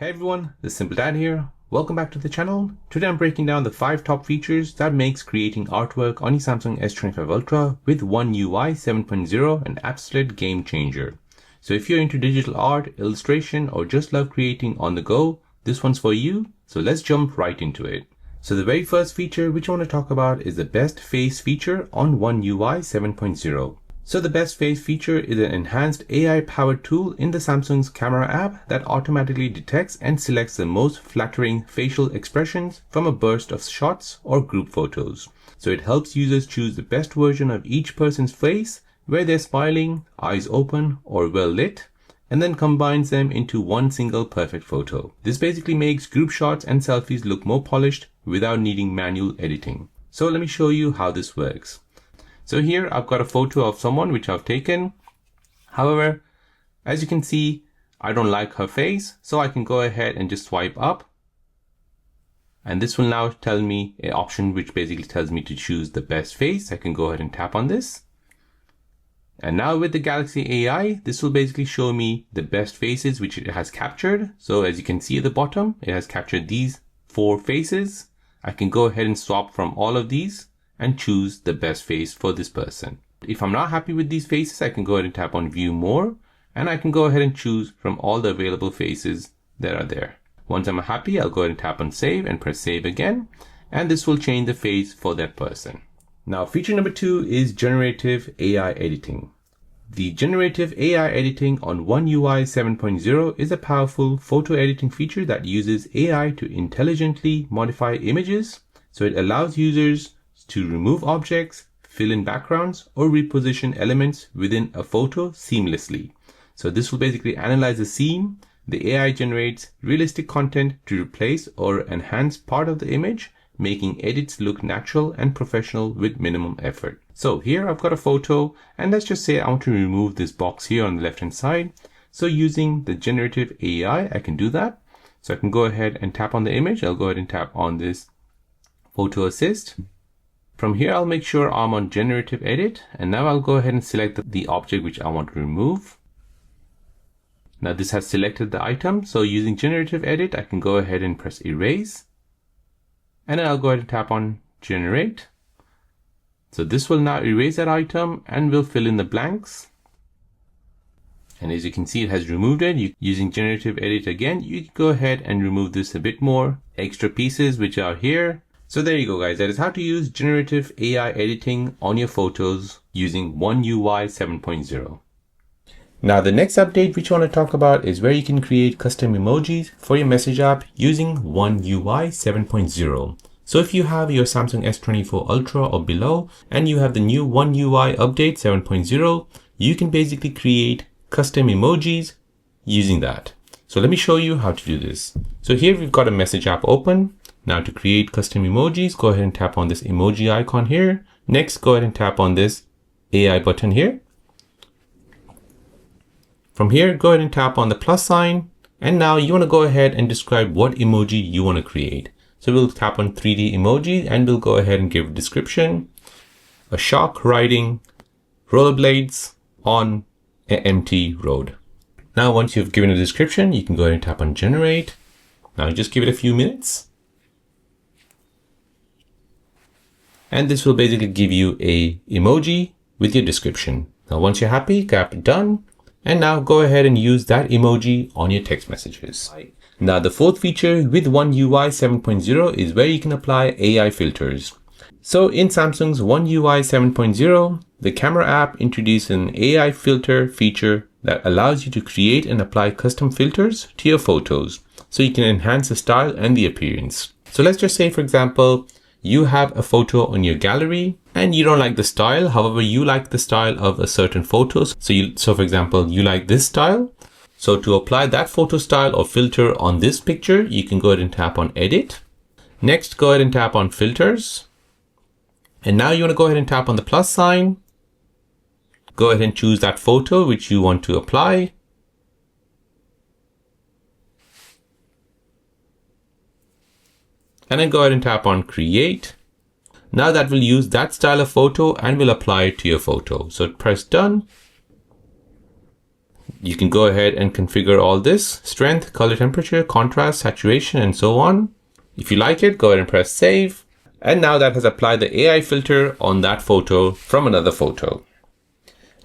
Hey everyone, this is Simple Dad here. Welcome back to the channel. Today I'm breaking down the 5 top features that makes creating artwork on your Samsung S25 Ultra with One UI 7.0 an absolute game changer. So if you're into digital art, illustration, or just love creating on the go, this one's for you. So let's jump right into it. So the very first feature which I want to talk about is the best face feature on One UI 7.0. So the best face feature is an enhanced AI-powered tool in the Samsung's camera app that automatically detects and selects the most flattering facial expressions from a burst of shots or group photos. So it helps users choose the best version of each person's face, where they're smiling, eyes open, or well lit, and then combines them into one single perfect photo. This basically makes group shots and selfies look more polished without needing manual editing. So let me show you how this works. So here I've got a photo of someone which I've taken. However, as you can see, I don't like her face, so I can go ahead and just swipe up. And this will now tell me an option which basically tells me to choose the best face. I can go ahead and tap on this. And now with the Galaxy AI, this will basically show me the best faces which it has captured. So as you can see at the bottom, it has captured these 4 faces. I can go ahead and swap from all of these and choose the best face for this person. If I'm not happy with these faces, I can go ahead and tap on view more, and I can go ahead and choose from all the available faces that are there. Once I'm happy, I'll go ahead and tap on save and press save again, and this will change the face for that person. Now feature number 2 is generative AI editing. The generative AI editing on One UI 7.0 is a powerful photo editing feature that uses AI to intelligently modify images. So it allows users to remove objects, fill in backgrounds, or reposition elements within a photo seamlessly. So this will basically analyze the scene. The AI generates realistic content to replace or enhance part of the image, making edits look natural and professional with minimum effort. So here I've got a photo, and let's just say I want to remove this box here on the left hand side. So using the generative AI, I can do that. So I can go ahead and tap on the image. I'll go ahead and tap on this photo assist. From here, I'll make sure I'm on generative edit, and now I'll go ahead and select the object which I want to remove. Now this has selected the item, so using generative edit, I can go ahead and press erase, and then I'll go ahead and tap on generate. So this will now erase that item and will fill in the blanks. And as you can see, it has removed it. Using generative edit again, you can go ahead and remove this a bit more, extra pieces which are here. So there you go guys, that is how to use generative AI editing on your photos using One UI 7.0. Now the next update which I want to talk about is where you can create custom emojis for your message app using One UI 7.0. So if you have your Samsung S24 Ultra or below and you have the new One UI update 7.0, you can basically create custom emojis using that. So let me show you how to do this. So here we've got a message app open. Now to create custom emojis, go ahead and tap on this emoji icon here. Next, go ahead and tap on this AI button here. From here, go ahead and tap on the plus sign. And now you want to go ahead and describe what emoji you want to create. So we'll tap on 3D emoji and we'll go ahead and give a description. A shark riding rollerblades on an empty road. Now, once you've given a description, you can go ahead and tap on generate. Now just give it a few minutes. And this will basically give you a emoji with your description. Now, once you're happy, tap done. And now go ahead and use that emoji on your text messages. Now, the 4th feature with One UI 7.0 is where you can apply AI filters. So in Samsung's One UI 7.0, the camera app introduced an AI filter feature that allows you to create and apply custom filters to your photos. So you can enhance the style and the appearance. So let's just say, for example, you have a photo on your gallery and you don't like the style. However, you like the style of a certain photo. So for example, you like this style. So to apply that photo style or filter on this picture, you can go ahead and tap on edit. Next, go ahead and tap on filters. And now you want to go ahead and tap on the plus sign. Go ahead and choose that photo which you want to apply. And then go ahead and tap on create. Now that will use that style of photo and will apply it to your photo. So press done. You can go ahead and configure all this: strength, color, temperature, contrast, saturation, and so on. If you like it, go ahead and press save. And now that has applied the AI filter on that photo from another photo.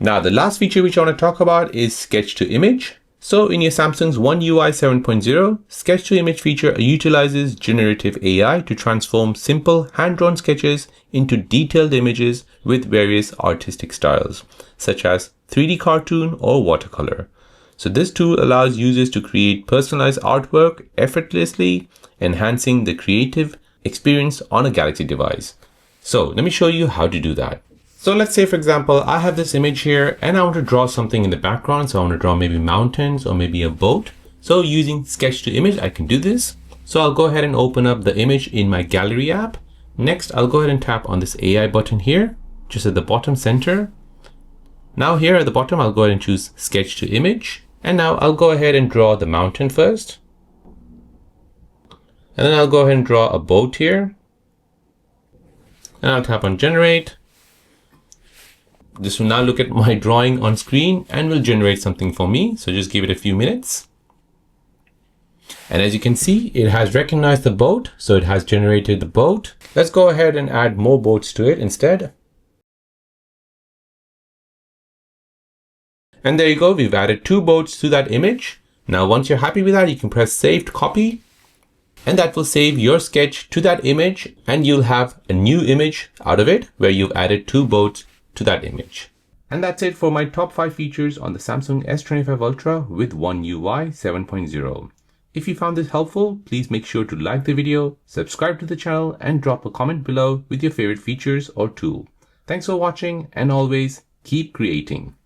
Now the last feature which I want to talk about is sketch to image. So in your Samsung's One UI 7.0, sketch to image feature utilizes generative AI to transform simple hand-drawn sketches into detailed images with various artistic styles, such as 3D cartoon or watercolor. So this tool allows users to create personalized artwork effortlessly, enhancing the creative experience on a Galaxy device. So let me show you how to do that. So let's say, for example, I have this image here and I want to draw something in the background. So I want to draw maybe mountains or maybe a boat. So using sketch to image, I can do this. So I'll go ahead and open up the image in my gallery app. Next, I'll go ahead and tap on this AI button here, just at the bottom center. Now here at the bottom, I'll go ahead and choose sketch to image. And now I'll go ahead and draw the mountain first. And then I'll go ahead and draw a boat here. And I'll tap on generate. This will now look at my drawing on screen and will generate something for me. So just give it a few minutes. And as you can see, it has recognized the boat. So it has generated the boat. Let's go ahead and add more boats to it instead. And there you go. We've added 2 boats to that image. Now, once you're happy with that, you can press save to copy. And that will save your sketch to that image. And you'll have a new image out of it where you've added 2 boats to that image. And that's it for my top 5 features on the Samsung S25 Ultra with One UI 7.0. If you found this helpful, please make sure to like the video, subscribe to the channel, and drop a comment below with your favorite features or tool. Thanks for watching, and always keep creating.